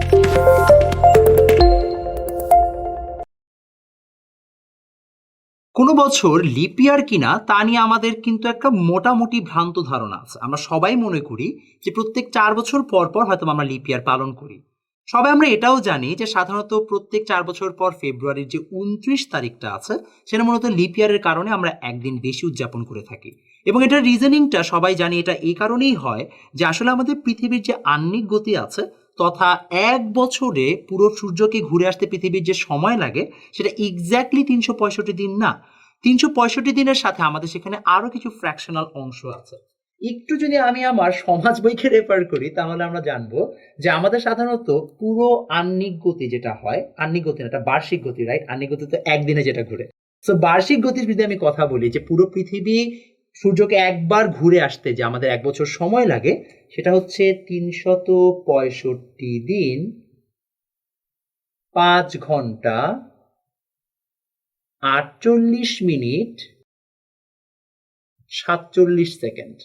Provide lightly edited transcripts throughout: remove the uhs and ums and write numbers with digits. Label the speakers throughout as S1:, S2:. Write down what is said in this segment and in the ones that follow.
S1: কোনো বছর লিপ ইয়ার কিনা তা নিয়ে আমাদের কিন্তু একটা মোটামুটি ভ্রান্ত ধারণা আছে। আমরা সবাই মনে করি যে প্রত্যেক 4 বছর পর পর হয়তো আমরা লিপ ইয়ার পালন করি। সবাই আমরা এটাও জানি যে সাধারণত প্রত্যেক 4 বছর পর ফেব্রুয়ারির যে 29 তারিখটা আছে সেটা মূলত লিপ ইয়ারের কারণে আমরা একদিন বেশি উদযাপন করে থাকি। এবং এটার রিজনিংটা সবাই জানি, এটা এই কারণেই হয় যে আসলে আমাদের পৃথিবীর যে আহ্নিক গতি আছে তথা এক বছরে পুরো সূর্যকে ঘুরে আসতে পৃথিবীর যে সময় লাগে সেটা এক্স্যাক্টলি 365 দিন না। 365 দিনের সাথে আমাদের সেখানে আরো কিছু ফ্র্যাকশনাল অংশ আছে। একটু যদি আমি আমার সমাজ বইকে রেফার করি তাহলে আমরা জানবো যে আমাদের সাধারণত পুরো আহ্নিক গতি যেটা হয়, আহ্নিক গতি না, এটা বার্ষিক গতি, রাইট? আহ্নিক গতি তো একদিনে যেটা ঘুরে। তো বার্ষিক গতির যদি আমি কথা বলি যে পুরো পৃথিবী সূর্যকে একবার ঘুরে আসতে যে আমাদের এক বছর সময় লাগে সেটা হচ্ছে 365 দিন 5 ঘন্টা 48 মিনিট 47 সেকেন্ড।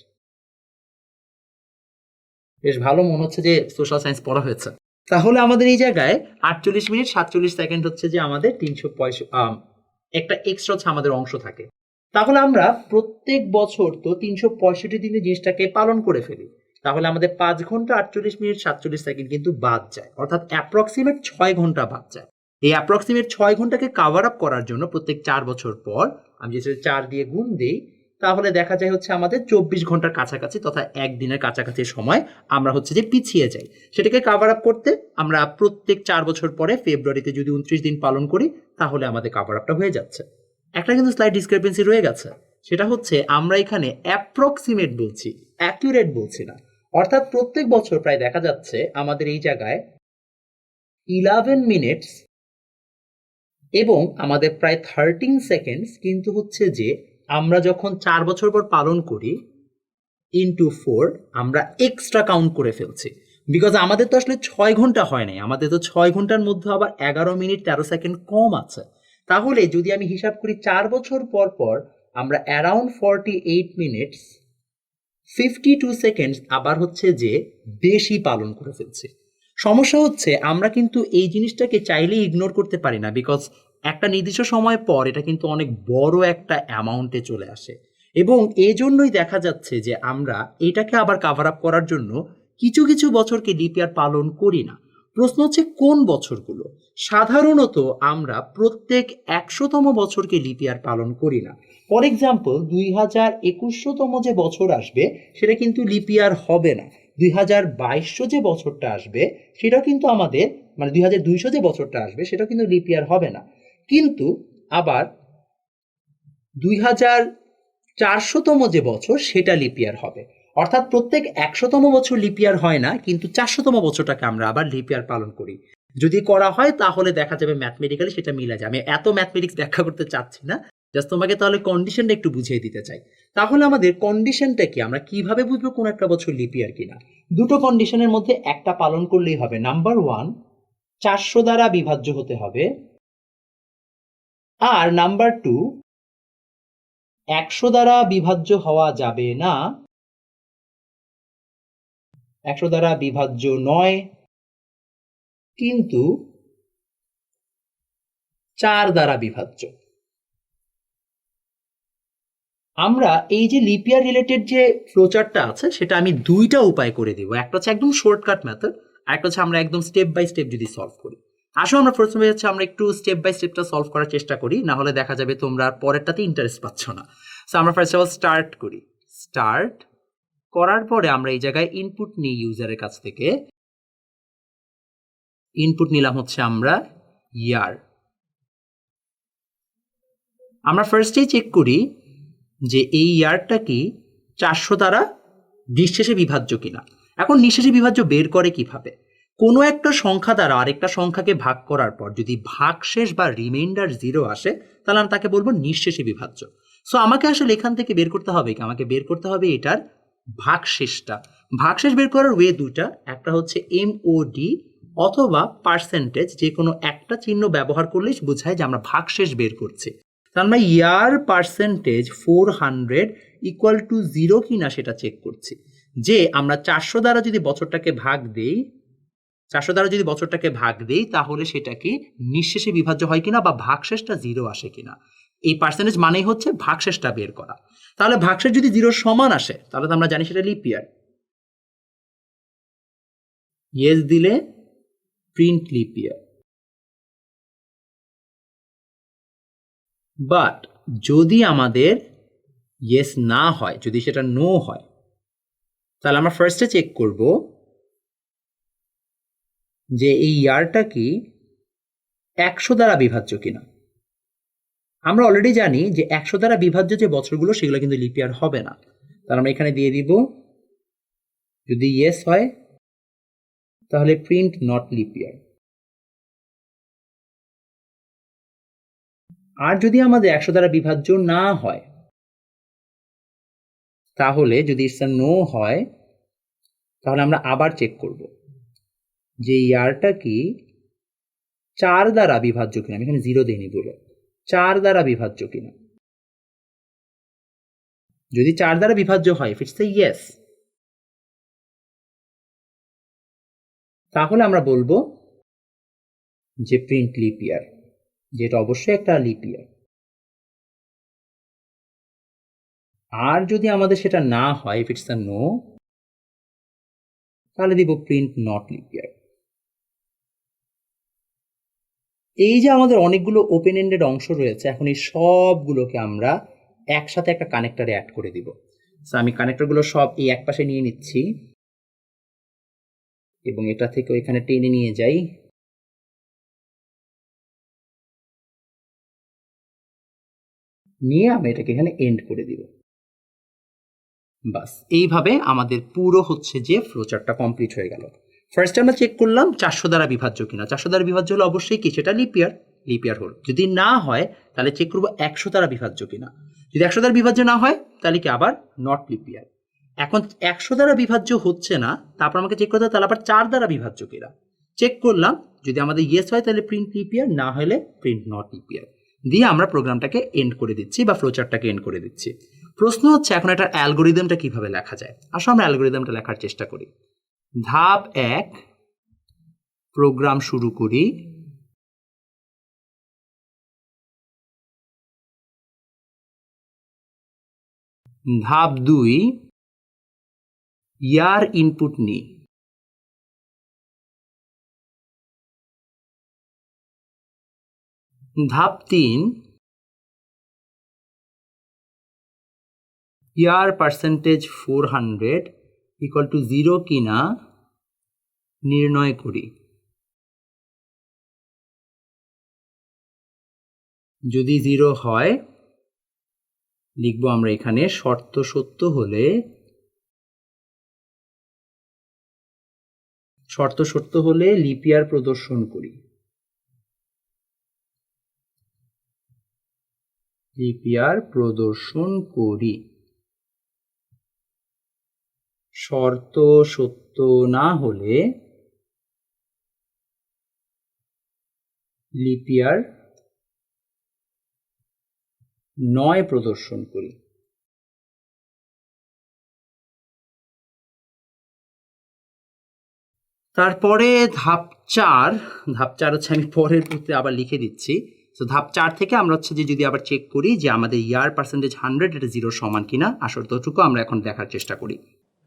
S1: বেশ ভালো মনে হচ্ছে যে সোশ্যাল সায়েন্স পড়া হয়েছে। তাহলে আমাদের এই জায়গায় 48 মিনিট 47 সেকেন্ড হচ্ছে যে আমাদের 365 একটা এক্সট্রা হচ্ছে আমাদের অংশ থাকে। তাহলে আমরা প্রত্যেক বছর তো 365 দিনে জিনিসটাকে পালন করে ফেলি। তাহলে আমাদের 5 ঘন্টা 48 মিনিট 47 সেকেন্ড কিন্তু বাদ যায়, অর্থাৎ অ্যাপ্রক্সিমেট 6 ঘন্টা বাদ যায়। এই অ্যাপ্রক্সিমেট 6 ঘন্টাকে কাভার আপ করার জন্য প্রত্যেক 4 বছর পর আমি যদি 4 দিয়ে গুণ দিই তাহলে দেখা যায় হচ্ছে আমাদের 24 ঘন্টার কাছাকাছি তথা একদিনের কাছাকাছি সময় আমরা হচ্ছে যে পিছিয়ে যাই। সেটাকে কাভার আপ করতে আমরা প্রত্যেক 4 বছর পরে ফেব্রুয়ারিতে যদি 29 দিন পালন করি তাহলে আমাদের কাভার আপটা হয়ে যাচ্ছে। একটা কিন্তু স্লাইড ডিসক্রিপেন্সি রয়ে গেছে, সেটা হচ্ছে আমরা এখানে অ্যাপ্রক্সিমেট বলছি, অ্যাকুরেট বলছি না। অর্থাৎ প্রত্যেক বছর প্রায় দেখা যাচ্ছে আমাদের এই জায়গায় 11 মিনিটস এবং আমাদের প্রায় 13 সেকেন্ডস কিন্তু হচ্ছে যে আমরা যখন 4 বছর পর পালন করি ইনটু 4 আমরা এক্সট্রা কাউন্ট করে ফেলছি। বিকজ আমাদের তো আসলে 6 ঘন্টা হয় নাই, আমাদের তো 6 ঘন্টার মধ্যে আবার 11 মিনিট 13 সেকেন্ড কম আছে। তাহলে যদি আমি হিসাব করি 4 বছর পর পর আমরা অ্যারাউন্ড 48 মিনিটস 52 সেকেন্ডস আবার হচ্ছে যে বেশি পালন করে ফেলছি। সমস্যা হচ্ছে আমরা কিন্তু এই জিনিসটাকে চাইলেই ইগনোর করতে পারি না, বিকজ একটা নির্দিষ্ট সময় পর এটা কিন্তু অনেক বড় একটা অ্যামাউন্টে চলে আসে। এবং এই জন্যই দেখা যাচ্ছে যে আমরা এটাকে আবার কাভার আপ করার জন্য কিছু কিছু বছরকে লিপ ইয়ার পালন করি না। প্রশ্ন হচ্ছে কোন বছরগুলো? সাধারণত আমরা প্রত্যেক 100তম বছরকে লিপ ইয়ার পালন করি না। ফর এক্সাম্পল 2021তম যে বছর আসবে সেটা কিন্তু লিপ ইয়ার হবে না। 2200 যে বছরটা আসবে সেটা কিন্তু আমাদের মানে 2200 যে বছরটা আসবে সেটা কিন্তু লিপ ইয়ার হবে না। কিন্তু আবার 2400তম যে বছর সেটা লিপ ইয়ার হবে। অর্থাৎ প্রত্যেক 100তম বছর লিপ ইয়ার হয় না, কিন্তু 400তম বছরটাকে আমরা আবার লিপ ইয়ার পালন করি। যদি করা হয় তাহলে দেখা যাবে ম্যাথমেটিক্যালি সেটা মিলে যায়। আমি এত ম্যাথমেটিক্স ব্যাখ্যা করতে চাচ্ছি না, জাস্ট তোমাকে তাহলে কন্ডিশনটা একটু বুঝিয়ে দিতে চাই। তাহলে আমাদের কন্ডিশনটা কি, আমরা কিভাবে বুঝবো কোন একটা বছর লিপ ইয়ার কিনা? দুটো কন্ডিশনের মধ্যে একটা পালন করলেই হবে। নাম্বার 1, 400 দ্বারা বিভাজ্য হতে হবে। আর নাম্বার 2, 100 দ্বারা বিভাজ্য হওয়া যাবে না, 100 দ্বারা বিভাজ্য নয়, কিন্তু 4 দ্বারা বিভাজ্য। আমরা এই যে লিপ ইয়ার রিলেটেড যে ফ্লোচার্টটা আছে সেটা আমি দুইটা উপায় করে দিব। একটা হচ্ছে একদম শর্টকাট মেথড, আর একটা হচ্ছে আমরা একদম স্টেপ বাই স্টেপ যদি সলভ করি। আসো আমরা প্রথমে হচ্ছে আমরা একটু স্টেপ বাই স্টেপটা সলভ করার চেষ্টা করি, না হলে দেখা যাবে তোমরা পরেরটাতে ইন্টারেস্ট পাচ্ছ না। সো আমরা ফার্স্ট অফ অল স্টার্ট করি। স্টার্ট করার পরে আমরা এই জায়গায় ইনপুট নিই ইউজারের কাছ থেকে। ইনপুট নিলাম হচ্ছে আমরা ইয়ার। আমরা ফার্স্টেই চেক করি যে এই ইয়ারটা কি 400 দ্বারা নিঃশেষে বিভাজ্য কিনা। এখন নিঃশেষে বিভাজ্য বের করে কিভাবে? কোনো একটা সংখ্যা দ্বারা আরেকটা সংখ্যাকে ভাগ করার পর যদি ভাগশেষ বা রিমাইন্ডার 0 আসে তাহলে আমি তাকে বলবো নিঃশেষে বিভাজ্য। সো আমাকে আসলে এখান থেকে বের করতে হবে কি, আমাকে বের করতে হবে এটার ভাগশেষটা। ভাগশেষ বের করার ওয়ে দুটা, একটা হচ্ছে MOD অথবা পার্সেন্টেজ, যে কোনো একটা চিহ্ন ব্যবহার করলেই বোঝায় যে আমরা ভাগশেষ বের করছি। তার মানে ইয়ার পার্সেন্টেজ 400 ইকুয়াল টু 0 কিনা সেটা চেক করছি। যে আমরা 400 দ্বারা যদি বছরটাকে ভাগ দেই, 400 দ্বারা যদি বছরটাকে ভাগ দিই তাহলে সেটা কি নিঃশেষে বিভাজ্য হয় কিনা বা ভাগশেষটা 0 আসে কিনা। এই পার্সেন্টেজ মানেই হচ্ছে ভাগশেষটা বের করা। তাহলে ভাগশেষ যদি 0 সমান আসে তাহলে তো আমরা জানি সেটা লিপ ইয়ার। ইয়েস দিলে প্রিন্ট লিপ ইয়ার। বাট যদি আমাদের ইয়েস না হয়, যদি সেটা নো হয়, তাহলে আমরা ফার্স্টে চেক করব যে এই ইয়ারটা কি 100 দ্বারা বিভাজ্য কিনা। আমরা অলরেডি জানি যে 100 দ্বারা বিভাজ্য যে বছরগুলো সেগুলো কিন্তু লিপ ইয়ার হবে না। তাহলে আমরা এখানে দিয়ে দিব, যদি ইয়েস হয় তাহলে প্রিন্ট নট লিপ ইয়ার। আর যদি আমাদের 100 দ্বারা বিভাজ্য না হয়, তাহলে যদি ইটস আ নো হয়, তাহলে আমরা আবার চেক করব যে ইয়ারটা কি 4 দ্বারা বিভাজ্য কিনা। আমি এখানে 0 দিইনি বলে, 4 দ্বারা বিভাজ্য কিনা। যদি 4 দ্বারা বিভাজ্য হয়, ইফ ইটস এ ইয়েস, তাহলে আমরা বলবো যে প্রিন্ট লিপ ইয়ার, যেটা অবশ্যই একটা লিপ ইয়ার। আর যদি আমাদের সেটা না হয়, ইফ ইটস আ নো, তাহলে দিব প্রিন্ট নট লিপ ইয়ার। এই যে আমাদের অনেকগুলো ওপেন এন্ডেড অংশ রয়েছে, এখন এই সবগুলোকে আমরা একসাথে একটা কানেক্টরে অ্যাড করে দিব। সো আমি কানেক্টরগুলো সব এই এক পাশে নিয়ে নিচ্ছি এবং এটা থেকে এখানে টেনে নিয়ে যাই। নিয়ে আমি এটাকে এখানে এন্ড করে দিব। বাস এইভাবে আমাদের পুরো হচ্ছে যে ফ্লোচার্টটা কমপ্লিট হয়ে গেল। ফার্স্টে আমরা চেক করলাম 400 দ্বারা বিভাজ্য কিনা। 400 দ্বারা বিভাজ্য হলে অবশ্যই কি সেটা লিপ ইয়ার, লিপ ইয়ার হল। যদি না হয় তাহলে চেক করবো 100 দ্বারা বিভাজ্য কিনা। যদি 100 দ্বারা বিভাজ্য না হয় তাহলে কি আবার নট লিপ ইয়ার। এখন 100 দ্বারা বিভাজ্য হচ্ছে না, তারপর আমাকে চেক করতে হবে তাহলে আবার 4 দ্বারা বিভাজ্য কিনা। চেক করলাম, যদি আমাদের ইয়েস হয় তাহলে প্রিন্ট লিপ ইয়ার, না হলে প্রিন্ট নট লিপ ইয়ার দিয়ে আমরা প্রোগ্রামটাকে এন্ড করে দিচ্ছি বা ফ্লোচার্টটাকে এন্ড করে দিচ্ছি। প্রশ্ন হচ্ছে এখন এটার অ্যালগোরিদমটা কিভাবে লেখা যায়। আসলে আমরা অ্যালগোরিদমটা লেখার চেষ্টা করি। ধাপ 1 প্রোগ্রাম শুরু করি। ধাপ 2 ইয়ার ইনপুট নিই। ধাপ 3 ইয়ার পার্সেন্টেজ 400 ইকুয়াল টু 0 কিনা নির্ণয় করি। যদি 0 হয় লিখবো আমরা এখানে শর্ত সত্য হলে, শর্ত সত্য হলে লিপ ইয়ার প্রদর্শন করি। লিপ ইয়ার প্রদর্শন করি। শর্ত সত্য না হলে লিপ ইয়ার নয় প্রদর্শন করি। তারপরে ধাপ 4, ধাপ 4 হচ্ছে আমি পরের পৃষ্ঠাতে আবার লিখে দিচ্ছি। তো ধাপ 4 থেকে আমরা হচ্ছে যে যদি আবার চেক করি যে আমাদের ইয়ার পার্সেন্টেজ 100 এটা 0 সমান কিনা, আসল ততটুকু আমরা এখন দেখার চেষ্টা করি।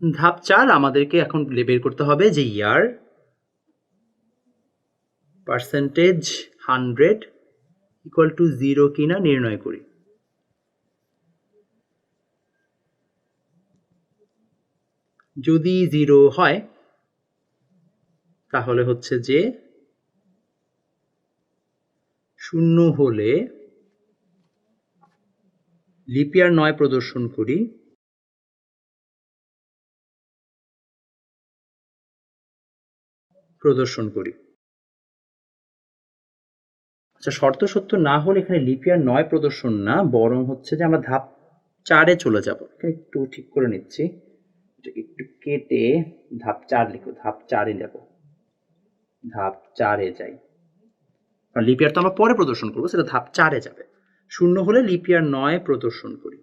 S1: ধাপ 4 আমাদেরকে এখন বের করতে হবে যে ইয়ার পার্সেন্টেজ 100 ইকুয়াল টু 0 কিনা নির্ণয় করি। যদি 0 হয় তাহলে হচ্ছে যে 0 হলে লিপ ইয়ার 9 প্রদর্শন করি। আচ্ছা, শর্ত সত্য না হলে এখানে লিপ ইয়ার 9 প্রদর্শন না, বরং হচ্ছে যে আমরা ধাপ 4-এ চলে যাব। একটু ঠিক করে নিচ্ছি, একটু কেটে ধাপ 4 লিখো, ধাপ 4-এ যাব। ধাপ 4-এ যাই, কারণ লিপ ইয়ার তো আমরা পরে প্রদর্শন করবো, সেটা ধাপ 4-এ যাবে। 0 হলে লিপ ইয়ার 9 প্রদর্শন করি।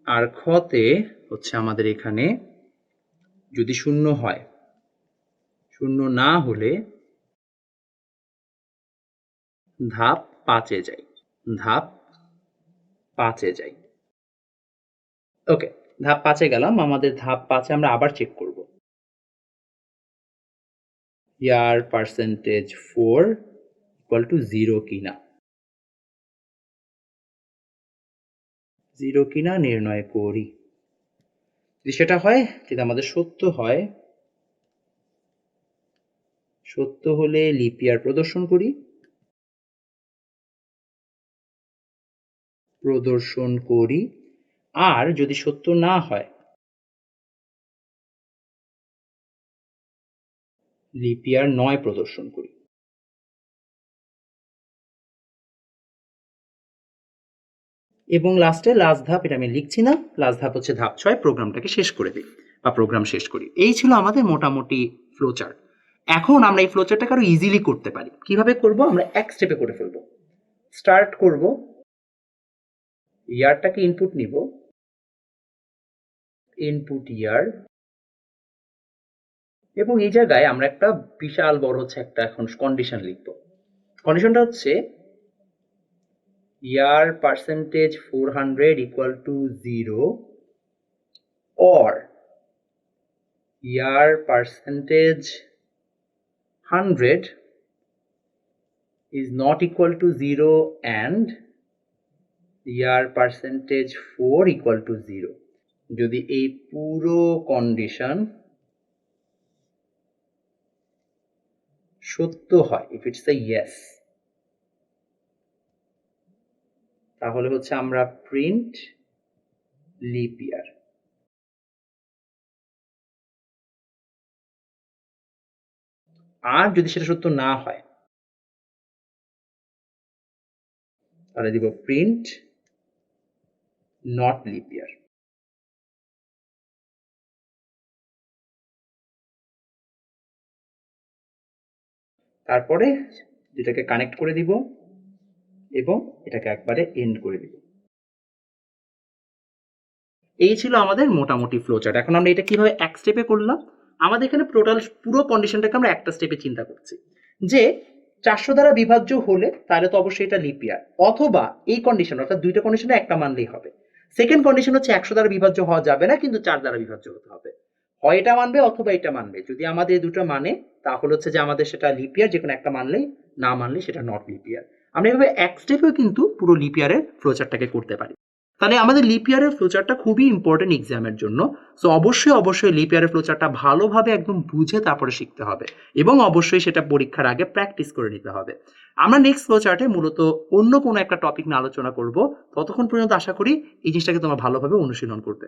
S1: আর খতে হচ্ছে আমাদের এখানে যদি শূন্য হয়, শূন্য না হলে ধাপ 5-এ যাই, ধাপ 5-এ যাই। ওকে, ধাপ 5-এ গেলাম। আমাদের ধাপ 5-এ আমরা আবার চেক করব। ইয়ার পার্সেন্টেজ 4 ইকুয়াল টু 0 কিনা, 0 কিনা নির্ণয় করি। যদি সেটা হয়, যদি আমাদের সত্য হয়, সত্য হলে লিপ ইয়ার প্রদর্শন করি, প্রদর্শন করি। আর যদি সত্য না হয়, লিপ ইয়ার 9 প্রদর্শন করি। এবং লাস্ট ধাপ, এটা আমি লিখছি না, লাস্ট ধাপ হচ্ছে ধাপ 6, প্রোগ্রামটাকে শেষ করে দিই বা প্রোগ্রাম শেষ করি। এই ছিল আমাদের মোটামুটি ফ্লোচার্ট। এখন আমরা এই ফ্লোচার্টটাকে আরো ইজিলি করতে পারি। কিভাবে করব? আমরা এক স্টেপে করে ফেলবো। স্টার্ট করব, ইয়ারটাকে ইনপুট নিব, ইনপুট ইয়ার, এবং এই জায়গায় আমরা একটা বিশাল বড় হচ্ছে একটা এখন কন্ডিশন লিখব। কন্ডিশনটা হচ্ছে year percentage 400 equal to 0 or year percentage 100 is not equal to 0 and year percentage 4 equal to 0. যদি এই পুরো কন্ডিশন সত্য হয়, if it's a yes, তাহলে হচ্ছে আমরা প্রিন্ট লিপ ইয়ার। আর যদি সেটা সত্য না হয়, তাহলে দিব প্রিন্ট নট লিপ ইয়ার। তারপরে দুটাকে কানেক্ট করে দিব এবং এটাকে একবারে এন্ড করে দিব। এই ছিল আমাদের মোটামুটি ফ্লোচার্ট। এখন আমরা এটা কিভাবে এক স্টেপে করলাম? আমাদের এখানে টোটাল পুরো কন্ডিশনটাকে আমরা একটা স্টেপে চিন্তা করছি যে 400 দ্বারা বিভাজ্য হলে তাহলে তো অবশ্যই এটা লিপ ইয়ার, অথবা এই কন্ডিশন, অর্থাৎ দুইটা কন্ডিশনে একটা মানলেই হবে। সেকেন্ড কন্ডিশন হচ্ছে 100 দ্বারা বিভাজ্য হওয়া যাবে না, কিন্তু 4 দ্বারা বিভাজ্য হতে হবে। হয় এটা মানবে অথবা এটা মানবে। যদি আমাদের এই দুটো মানে, তাহলে হচ্ছে যে আমাদের সেটা লিপ ইয়ার, যে কোনো একটা মানলেই, না মানলে সেটা নট লিপ ইয়ার। আমরা এভাবে এক স্টেপেও কিন্তু পুরো লিপ ইয়ারের ফ্লোচার্টটাকে করতে পারি। তাহলে আমাদের লিপ ইয়ারের ফ্লোচার্টটা খুবই ইম্পর্টেন্ট এক্সামের জন্য। সো অবশ্যই লিপ ইয়ারের ফ্লোচার্টটা ভালোভাবে একদম বুঝে তারপরে শিখতে হবে, এবং অবশ্যই সেটা পরীক্ষার আগে প্র্যাকটিস করে নিতে হবে। আমরা নেক্সট ফ্লোচার্টে মূলত অন্য কোনো একটা টপিক নিয়ে আলোচনা করব। ততক্ষণ পর্যন্ত আশা করি এই জিনিসটাকে তোমরা ভালোভাবে অনুশীলন করবে।